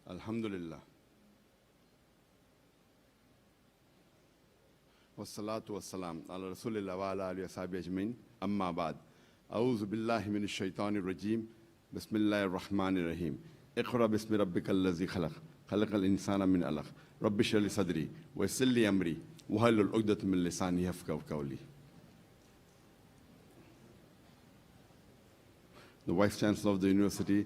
Alhamdulillah. Wassalatu wassalam ala rasulillah wa ala alihi wa sahbihi ajmain. Amma ba'd. A'udhu billahi minash shaitanir rajim. Bismillahir rahmanir rahim. Iqra bismi rabbikal ladzi khalaq. Khalaqal insana min 'alaq. Rabbi shrah li sadri wa yassir li amri wahlul 'uqdatam min lisani yafqahu qawli. The Vice Chancellor of the University,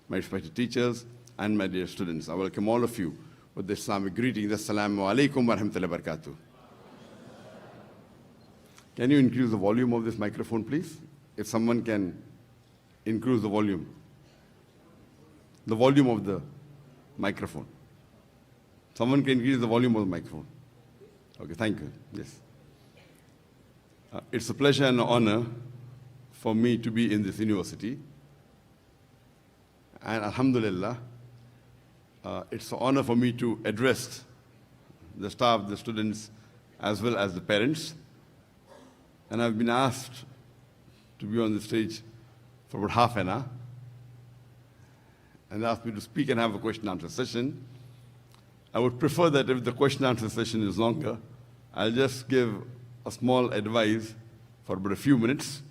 my respected teachers, and my dear students, I welcome all of you with the Islamic greetings. Assalamu alaikum wa rahmatullahi wa barakatuh. Can you increase the volume of this microphone, please? If someone can increase the volume of the microphone. Someone can increase the volume of the microphone. Okay, thank you. Yes. It's a pleasure and an honor for me to be in this university. And alhamdulillah, it's an honor for me to address the staff, the students, as well as the parents. And I've been asked to be on the stage for about half an hour. And asked me to speak and have a question and answer session. I would prefer that if the question and answer session is longer, I'll just give a small advice for about a few minutes,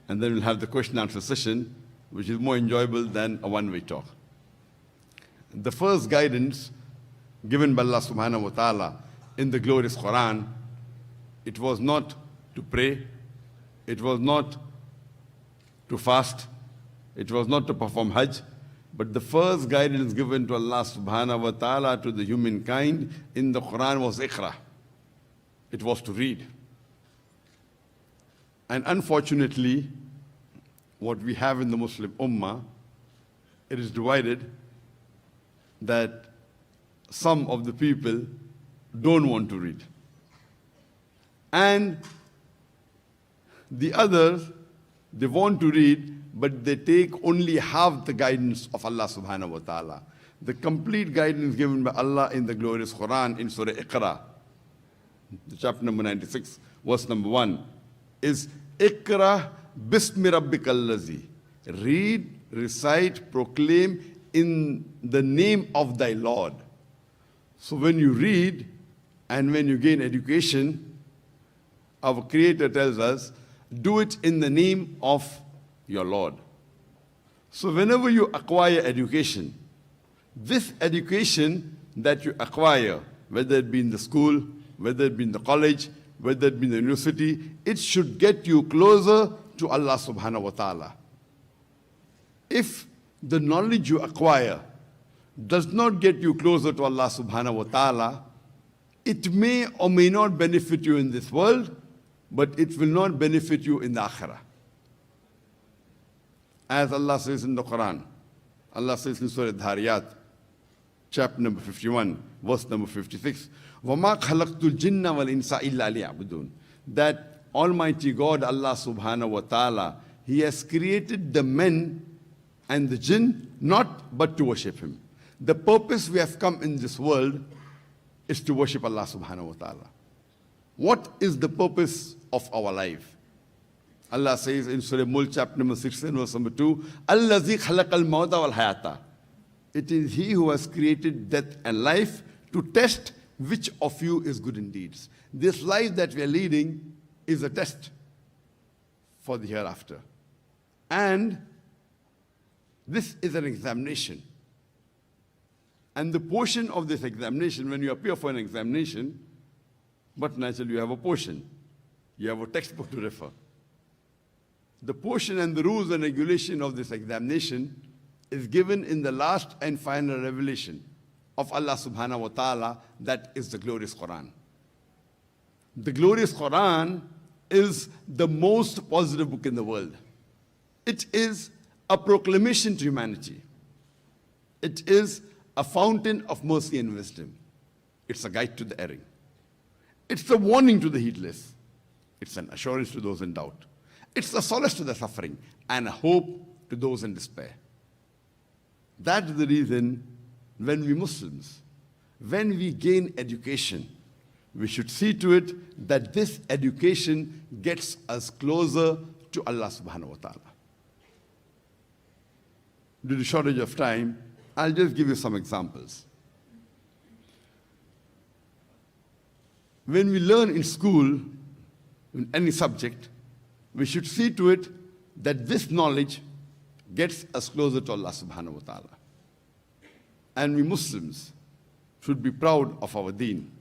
and then we'll have the question and answer session, which is more enjoyable than a one-way talk. The first guidance given by Allah subhanahu wa ta'ala in the glorious Quran, it was not to pray, it was not to fast, it was not to perform Hajj, but the first guidance given to Allah subhanahu wa ta'ala to the humankind in the Quran was Iqra. It was to read. And unfortunately, what we have in the Muslim Ummah, it is divided that some of the people don't want to read. And the others, they want to read, but they take only half the guidance of Allah subhanahu wa ta'ala. The complete guidance given by Allah in the glorious Quran in Surah Iqra, chapter number 96, verse number 1, is Iqra bismi rabbikal ladzi. Read, recite, proclaim in the name of thy Lord. So when you read and when you gain education, our Creator tells us, do it in the name of your Lord. So whenever you acquire education, this education that you acquire, whether it be in the school, whether it be in the college, whether it be in the university, it should get you closer to Allah subhanahu wa ta'ala. If the knowledge you acquire does not get you closer to Allah subhanahu wa ta'ala, it may or may not benefit you in this world, but it will not benefit you in the akhirah. As Allah says in the Quran, Allah says in Surah Dhariyat, chapter number 51, verse number 56, وَمَا خَلَقْتُ الْجِنَّ وَالْإِنسَ إِلَّا لِيَعْبُدُونَ. That Almighty God, Allah subhanahu wa ta'ala, He has created the men and the jinn not but to worship Him. The purpose we have come in this world is to worship Allah subhanahu wa ta'ala. What is the purpose of our life? Allah says in Surah Mulk, chapter number 16, verse number 2, الَّذِي خَلَقَ الْمَوْتَ وَالْحَيَاةَ. It is He who has created death and life to test which of you is good in deeds. This life that we are leading is a test for the hereafter. And this is an examination. And the portion of this examination, when you appear for an examination, but naturally you have a portion. You have a textbook to refer. The portion and the rules and regulation of this examination is given in the last and final revelation of Allah subhanahu wa ta'ala, that is the glorious Quran. The glorious Quran is the most positive book in the world. It is a proclamation to humanity. It is a fountain of mercy and wisdom. It's a guide to the erring. It's a warning to the heedless. It's an assurance to those in doubt. It's a solace to the suffering and a hope to those in despair. That is the reason when we Muslims, when we gain education, we should see to it that this education gets us closer to Allah subhanahu wa ta'ala. due to shortage of time, I'll just give you some examples. When we learn in school, in any subject, we should see to it that this knowledge gets us closer to Allah subhanahu wa ta'ala. And we Muslims should be proud of our deen.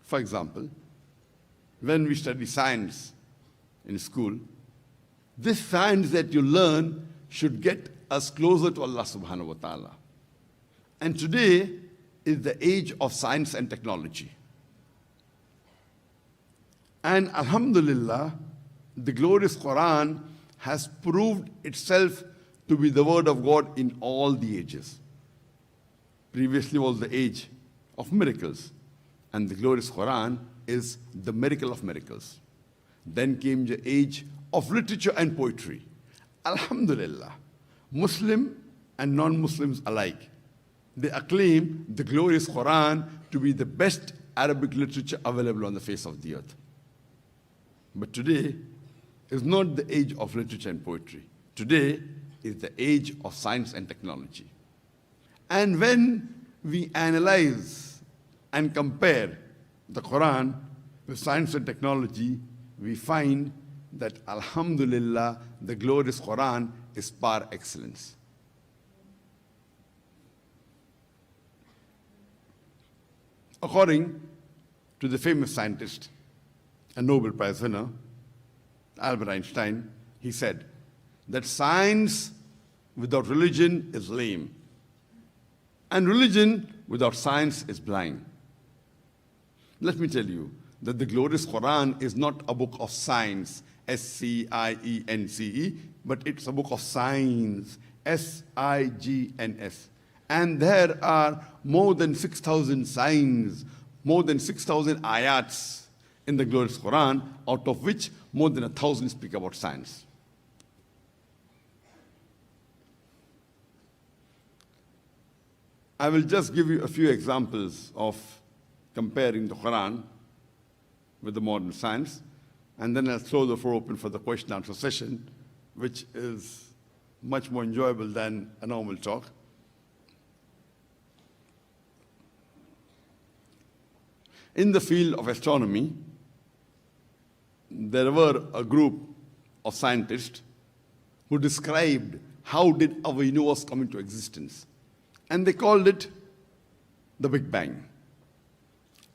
For example, when we study science in school, this science that you learn should get us closer to Allah subhanahu wa ta'ala. And today is the age of science and technology. And alhamdulillah, the glorious Quran has proved itself to be the word of God in all the ages. Previously was the age of miracles, and the glorious Quran is the miracle of miracles. Then came the age of literature and poetry. Alhamdulillah, Muslim and non-Muslims alike, they acclaim the glorious Quran to be the best Arabic literature available on the face of the earth. But today is not the age of literature and poetry. Today is the age of science and technology. And when we analyze and compare the Quran with science and technology, we find that alhamdulillah, the glorious Quran is par excellence. According to the famous scientist and Nobel Prize winner, Albert Einstein, he said that science without religion is lame, and religion without science is blind. Let me tell you that the glorious Quran is not a book of science, S-C-I-E-N-C-E, but it's a book of signs, S-I-G-N-S. And there are more than 6,000 signs, more than 6,000 ayats in the glorious Quran, out of which more than 1,000 speak about science. I will just give you a few examples of comparing the Quran with the modern science, and then I'll throw the floor open for the question and answer session, which is much more enjoyable than a normal talk. In the field of astronomy, there were a group of scientists who described how did our universe come into existence. And they called it the Big Bang.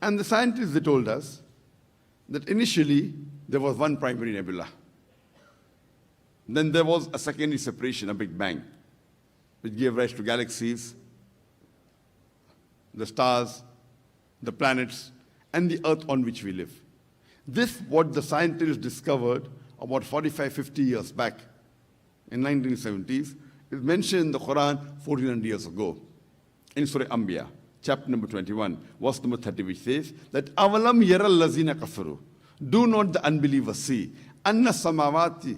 And the scientists, they told us that initially there was one primary nebula. Then there was a secondary separation, a Big Bang, which gave rise to galaxies, the stars, the planets, and the earth on which we live. This, what the scientists discovered about 45, 50 years back in 1970s, is mentioned in the Quran 1400 years ago in Surah Anbiya, chapter number 21, verse number 30, which says that Avalam yaral lazina kafaru. Do not the unbelievers see anna samawati,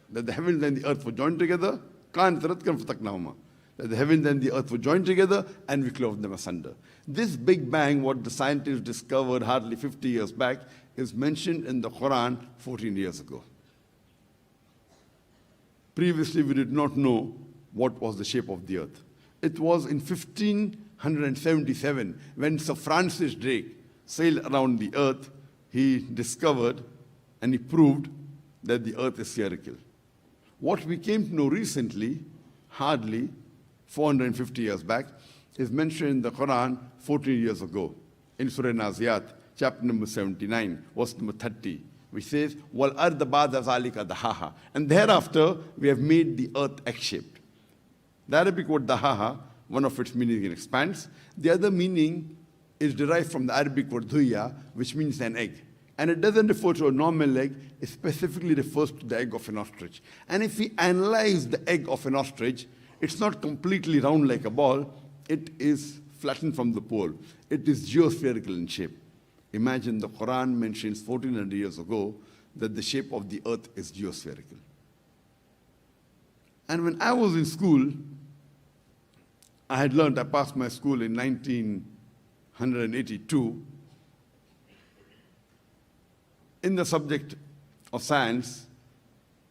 that the heavens and the earth were joined together, that the heavens and the earth were joined together and we clove them asunder. This Big Bang, what the scientists discovered hardly 50 years back, is mentioned in the Quran 14 years ago. Previously, we did not know what was the shape of the earth. It was in 1577 when Sir Francis Drake sailed around the earth, he discovered and he proved that the earth is spherical. What we came to know recently, hardly 450 years back, is mentioned in the Quran 14 years ago in Surah Naziyat, chapter number 79, verse number 30, which says, Wal arda ba'da zalika dahaha. And thereafter, we have made the earth egg-shaped. The Arabic word dahaha, one of its meanings expands. The other meaning is derived from the Arabic word dhuya, which means an egg. And it doesn't refer to a normal egg, it specifically refers to the egg of an ostrich. And if we analyze the egg of an ostrich, it's not completely round like a ball, it is flattened from the pole. It is geospherical in shape. Imagine the Quran mentions 1400 years ago that the shape of the earth is geospherical. And when I was in school, I passed my school in 1982. In the subject of science,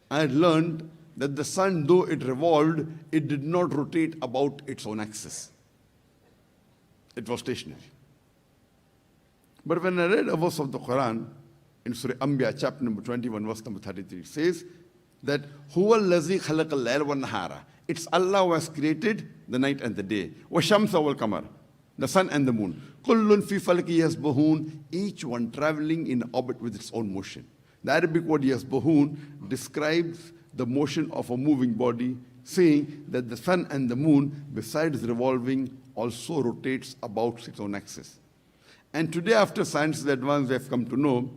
I had learned that the sun, though it revolved, it did not rotate about its own axis. It was stationary. But when I read a verse of the Quran, in Surah Anbiya, chapter number 21, verse number 33, it says that هُوَ الَّذِي خَلَقَ اللَّيْلَ وَالنَّهَارَ. It's Allah who has created the night and the day. وَالشَّمْسَ وَالْقَمَرَ. The sun and the moon. كُلٌّ فِي فَلْكِ يَسْبَحُونَ. Each one traveling in orbit with its own motion. The Arabic word yasbahun describes the motion of a moving body, saying that the sun and the moon, besides revolving, also rotates about its own axis. And today, after science is advanced, we have come to know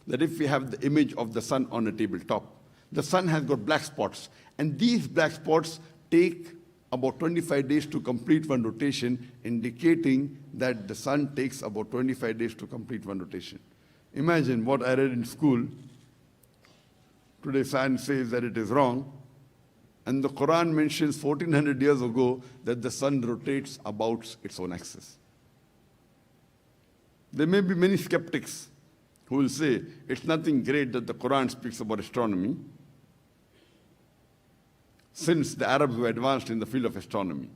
that if we have the image of the sun on a tabletop, the sun has got black spots, and these black spots take about 25 days to complete one rotation, indicating that the sun takes about 25 days to complete one rotation. Imagine what I read in school. Today science says that it is wrong, and the Quran mentions 1400 years ago that the sun rotates about its own axis. There may be many skeptics who will say it's nothing great that the Quran speaks about astronomy, since the Arabs were advanced in the field of astronomy.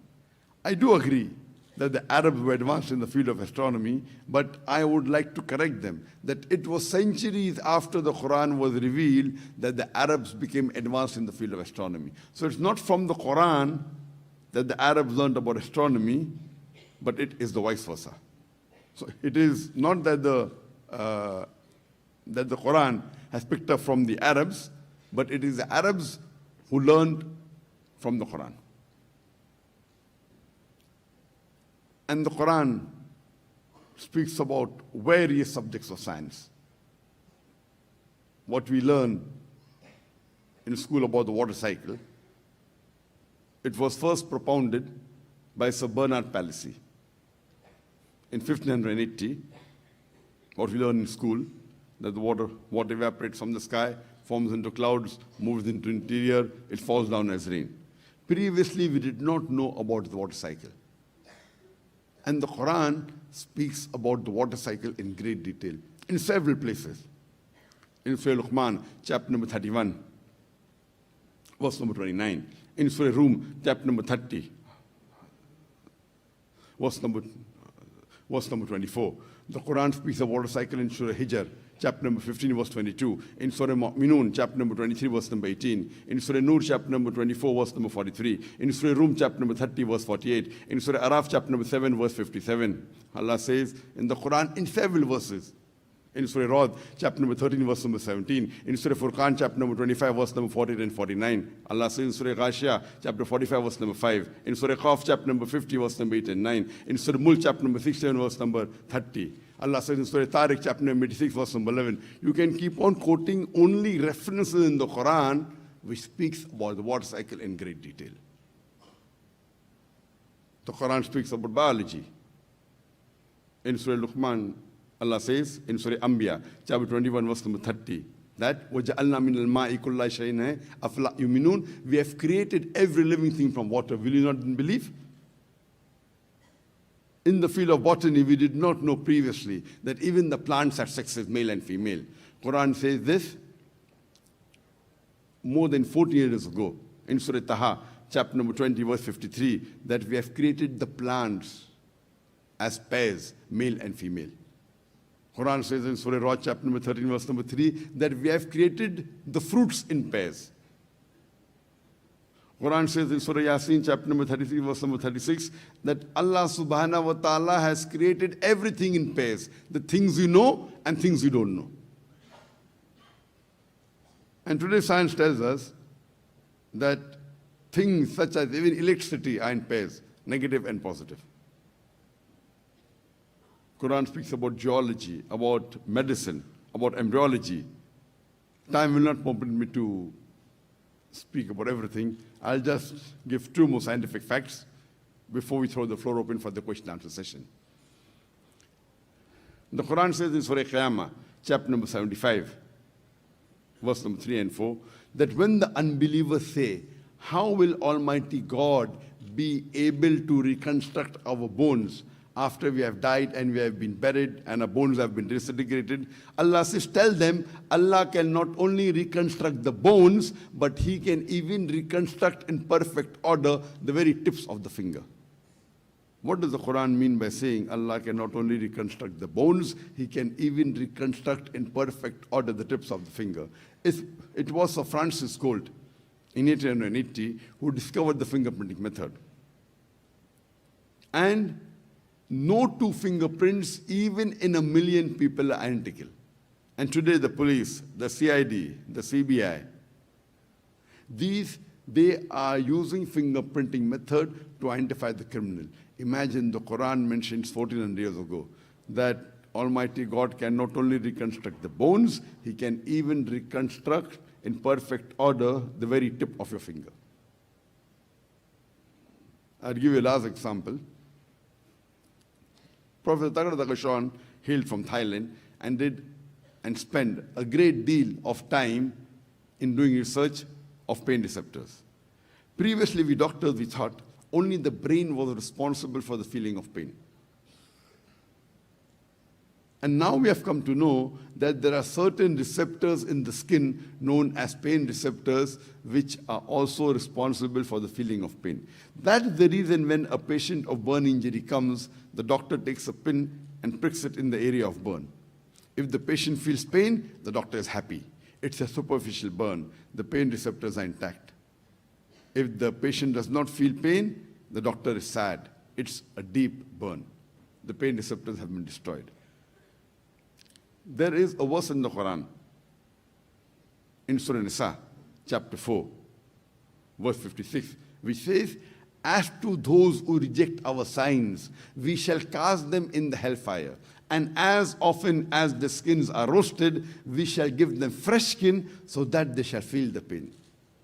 I do agree that the Arabs were advanced in the field of astronomy, but I would like to correct them that it was centuries after the Quran was revealed that the Arabs became advanced in the field of astronomy. So it's not from the Quran that the Arabs learned about astronomy, but it is the vice versa. So it is not that the Quran has picked up from the Arabs, but it is the Arabs who learned from the Quran. And the Quran speaks about various subjects of science. What we learn in school about the water cycle, it was first propounded by Sir Bernard Palissy in 1580. What we learn in school, that the water evaporates from the sky, forms into clouds, moves into interior, it falls down as rain. Previously, we did not know about the water cycle. And the Quran speaks about the water cycle in great detail, in several places. In Surah Luqman, chapter number 31, verse number 29. In Surah Rum, chapter number 30, verse number 24. The Quran speaks of water cycle in Surah Hijr, chapter number 15, verse 22. In Surah Mu'minun, chapter number 23, verse number 18. In Surah Nur, chapter number 24, verse number 43. In Surah Rum, chapter number 30, verse 48. In Surah Araf, chapter number 7, verse 57. Allah says in the Quran in several verses. In Surah Rad, chapter number 13, verse number 17. In Surah Furqan, chapter number 25, verse number 48 and 49. Allah says in Surah Ghashiyah, chapter 45, verse number 5. In Surah Qaf, chapter number 50, verse number 8 and 9. In Surah Mulk, chapter number 67, verse number 30. Allah says in Surah Tariq, chapter number 86, verse number 11. You can keep on quoting only references in the Quran which speaks about the water cycle in great detail. The Quran speaks about biology. In Surah Luqman, Allah says in Surah Anbiya, chapter 21, verse number 30, that وَجَعَلْنَا مِنَ الْمَاءِ كُلَّ شَيْءٍ أَفْلَا يُؤْمِنُونَ. We have created every living thing from water. Will you not believe? In the field of botany, we did not know previously that even the plants have sexes, male and female. Quran says this more than 40 years ago in Surah Taha, chapter number 20, verse 53, that we have created the plants as pairs, male and female. Quran says in Surah Rad, chapter number 13, verse number 3, that we have created the fruits in pairs. Quran says in Surah Yasin, chapter number 33, verse number 36, that Allah subhanahu wa ta'ala has created everything in pairs, the things you know and things you don't know. And today science tells us that things such as even electricity are in pairs, negative and positive. Quran speaks about geology, about medicine, about embryology. Time will not permit me to speak about everything. I'll just give two more scientific facts before we throw the floor open for the question and answer session. The Quran says in Surah Qiyamah, chapter number 75, verse number 3 and 4, that when the unbelievers say, how will Almighty God be able to reconstruct our bones after we have died and we have been buried and our bones have been disintegrated, Allah says, tell them, Allah can not only reconstruct the bones, but He can even reconstruct in perfect order the very tips of the finger. What does the Quran mean by saying Allah can not only reconstruct the bones, He can even reconstruct in perfect order the tips of the finger? It was Sir Francis Gould in 1880 who discovered the fingerprinting method. And no two fingerprints, even in a million people, are identical. And today the police, the CID, the CBI, they are using fingerprinting method to identify the criminal. Imagine the Quran mentions 1400 years ago that Almighty God can not only reconstruct the bones, He can even reconstruct in perfect order the very tip of your finger. I'll give you a last example. Prophet Zakir hailed from Thailand and spent a great deal of time in doing research of pain receptors. Previously, we doctors, we thought only the brain was responsible for the feeling of pain. And now we have come to know that there are certain receptors in the skin known as pain receptors which are also responsible for the feeling of pain. That is the reason when a patient of burn injury comes, the doctor takes a pin and pricks it in the area of burn. If the patient feels pain, the doctor is happy. It's a superficial burn. The pain receptors are intact. If the patient does not feel pain, the doctor is sad. It's a deep burn. The pain receptors have been destroyed. There is a verse in the Quran, in Surah Nisa, chapter 4, verse 56, which says, as to those who reject our signs, we shall cast them in the hellfire. And as often as the skins are roasted, we shall give them fresh skin so that they shall feel the pain.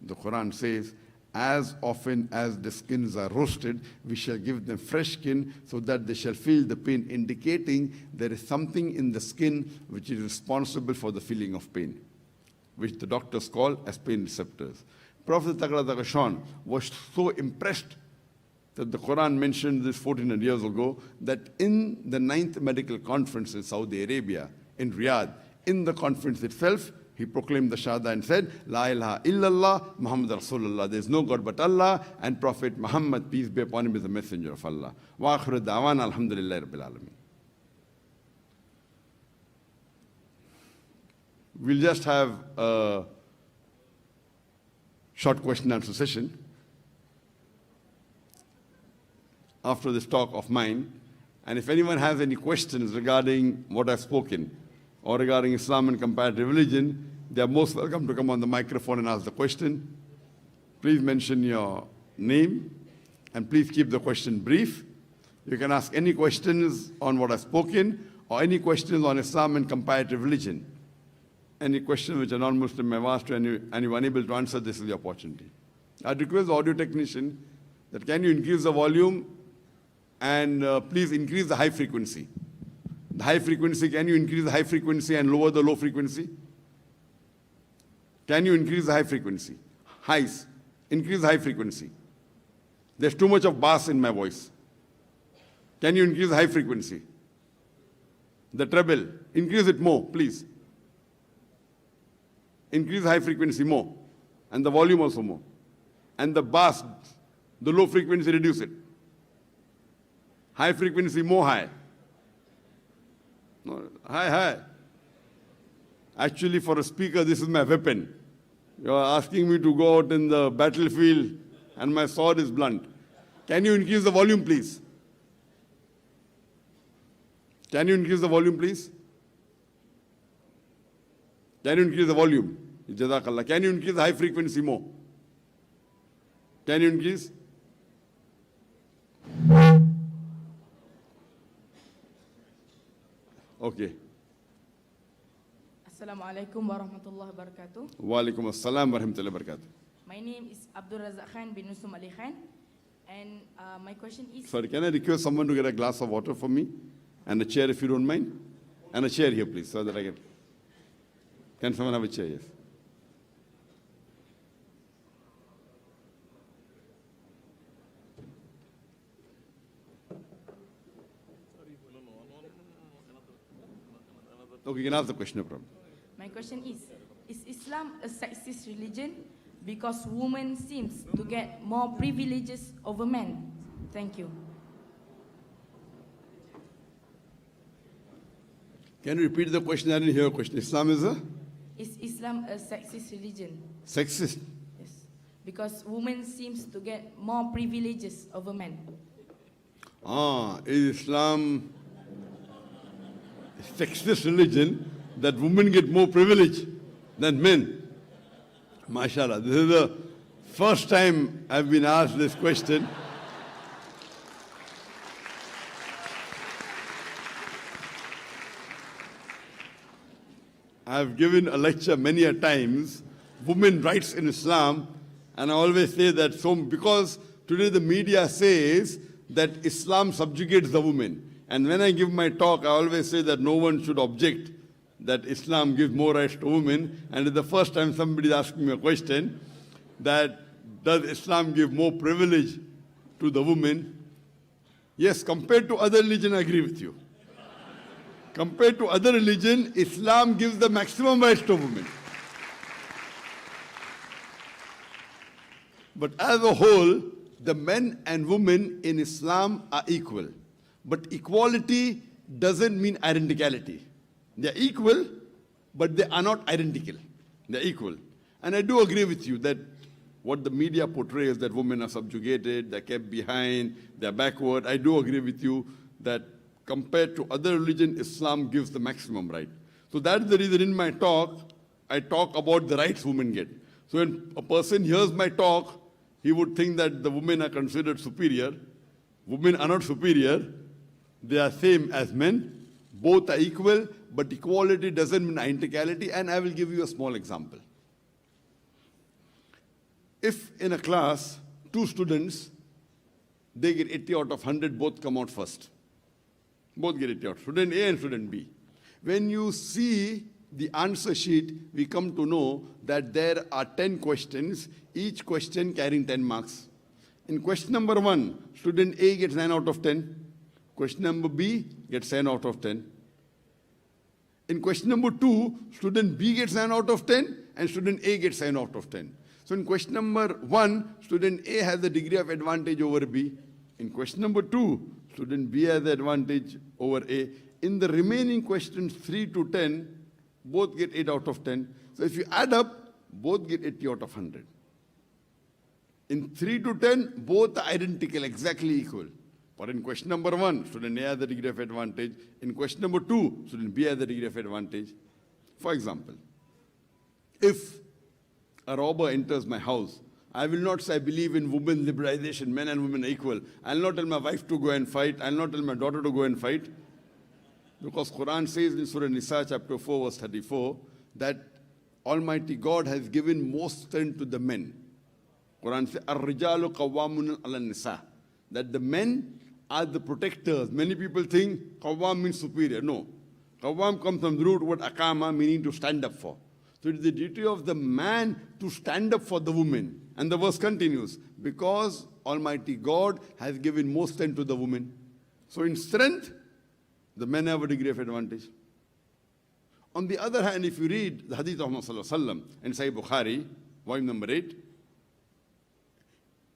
The Quran says, as often as the skins are roasted, we shall give them fresh skin so that they shall feel the pain, indicating there is something in the skin which is responsible for the feeling of pain, which the doctors call as pain receptors. Prophet Zakir was so impressed that the Quran mentioned this 1400 years ago, that in the 9th Medical Conference in Saudi Arabia, in Riyadh, in the conference itself, he proclaimed the Shahada and said, La ilaha illallah, Muhammad Rasulullah. There is no God but Allah, and Prophet Muhammad, peace be upon him, is the messenger of Allah. Wa akhiru da'wana, alhamdulillah rabbil alameen. We'll just have a short question and answer session after this talk of mine. And if anyone has any questions regarding what I've spoken, or regarding Islam and comparative religion, they are most welcome to come on the microphone and ask the question. Please mention your name, and please keep the question brief. You can ask any questions on what I've spoken, or any questions on Islam and comparative religion. Any question which a non-Muslim may have asked and you're unable to answer, this is the opportunity. I'd request the audio technician that can you increase the volume and please increase the high frequency. The high frequency, can you increase the high frequency and lower the low frequency? Can you increase the high frequency? Highs, increase the high frequency. There's too much of bass in my voice. Can you increase the high frequency? The treble, increase it more, please. Increase the high frequency more, and the volume also more. And the bass, the low frequency, reduce it. High frequency, more high. No, high. Actually, for a speaker, this is my weapon. You are asking me to go out in the battlefield and my sword is blunt. Can you increase the volume, please? Can you increase the volume, please? Can you increase the volume? Jazakallah. Can you increase the high frequency more? Can you increase? Okay. Assalamu alaikum wa rahmatullahi wa barakatuh. Wa alaikum assalam wa rahmatullahi wa barakatuh. My name is Abdul Razak Khan bin Nusum Ali Khan, and my question is... Sorry, can I request someone to get a glass of water for me? And a chair if you don't mind? And a chair here, please, so that I can... Can someone have a chair? Yes. Okay, you can ask the question, no problem. My question is Islam a sexist religion because women seems to get more privileges over men? Thank you. Can you repeat the question? I didn't hear a question. Islam is a Is Islam a sexist religion? sexist. Yes. Because women seems to get more privileges over men. Is Islam a sexist religion that women get more privilege than men? MashaAllah, this is the first time I've been asked this question. I've given a lecture many a times, women rights in Islam, and I always say that because today the media says that Islam subjugates the woman. And when I give my talk, I always say that no one should object that Islam gives more rights to women. And it's the first time somebody is asking me a question that does Islam give more privilege to the woman? Yes, compared to other religion, I agree with you. Compared to other religion, Islam gives the maximum rights to women. But as a whole, the men and women in Islam are equal. But equality doesn't mean identicality. They're equal, but they are not identical. They're equal. And I do agree with you that what the media portrays, that women are subjugated, they're kept behind, they're backward. I do agree with you that compared to other religion, Islam gives the maximum right. So that's the reason in my talk, I talk about the rights women get. So when a person hears my talk, he would think that the women are considered superior. Women are not superior. They are same as men. Both are equal, but equality doesn't mean identicality. And I will give you a small example. If in a class, 2 students, they get 80 out of 100, both come out first. Both get 80 out, student A and student B. When you see the answer sheet, we come to know that there are 10 questions, each question carrying 10 marks. In question number 1, student A gets 9 out of 10. Question number B gets 10 out of 10. In question number 2, student B gets 9 out of 10 and student A gets 9 out of 10. So in question number 1, student A has the degree of advantage over B. In question number 2, student B has the advantage over A. In the remaining questions 3 to 10, both get 8 out of 10. So if you add up, both get 80 out of 100. In 3 to 10, both are identical, exactly equal. But in question number 1, student A has the degree of advantage. In question number 2, student B has the degree of advantage. For example, if a robber enters my house, I will not say I believe in women liberalization, men and women are equal. I will not tell my wife to go and fight. I will not tell my daughter to go and fight. Because Quran says in Surah Nisa chapter 4 verse 34 that Almighty God has given most strength to the men. Quran says, Ar-rijalu qawwamun ala nisa. That the men are the protectors. Many people think qawwam means superior. No. Qawwam comes from the root word aqama, meaning to stand up for. So it is the duty of the man to stand up for the woman. And the verse continues, because Almighty God has given most strength to the woman. So in strength, the men have a degree of advantage. On the other hand, if you read the hadith of Muhammad in Sahih Bukhari, volume number 8,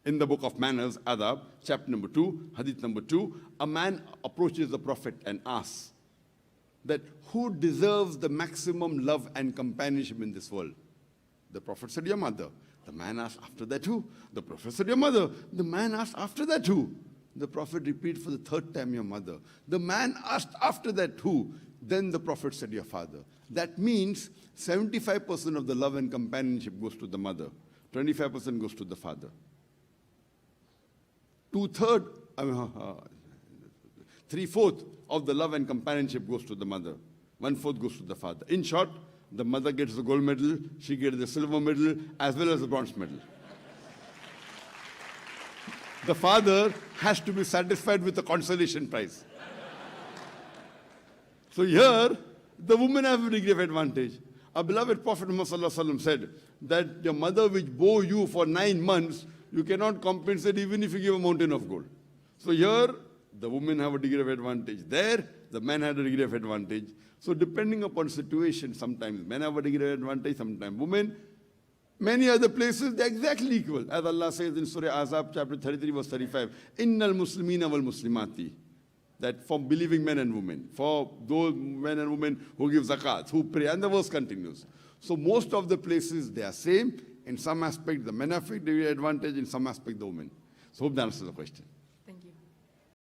in the book of manners, Adab, chapter number 2, hadith number 2, a man approaches the Prophet and asks that who deserves the maximum love and companionship in this world? The Prophet said, your mother. The man asked, after that who? The Prophet said, your mother. The man asked, after that who? The Prophet repeated for the 3rd time, your mother. The man asked, after that who? Then the Prophet said, your father. That means 75% of the love and companionship goes to the mother. 25% goes to the father. 3/4 of the love and companionship goes to the mother. 1/4 goes to the father. In short, the mother gets the gold medal, she gets the silver medal, as well as the bronze medal. The father has to be satisfied with the consolation prize. So here, the women have a degree of advantage. Our beloved Prophet Muhammad said that your mother which bore you for 9 months, you cannot compensate even if you give a mountain of gold. So here, the women have a degree of advantage. There, the men had a degree of advantage. So depending upon situation, sometimes men have a degree of advantage, sometimes women. Many other places, they're exactly equal. As Allah says in Surah Ahzab, chapter 33, verse 35, Innal Muslimina wal Muslimati. That for believing men and women, for those men and women who give zakat, who pray, and the verse continues. So most of the places, they are same. In some aspect, the men have a degree of advantage, in some aspect, the women. So hope that answers the question.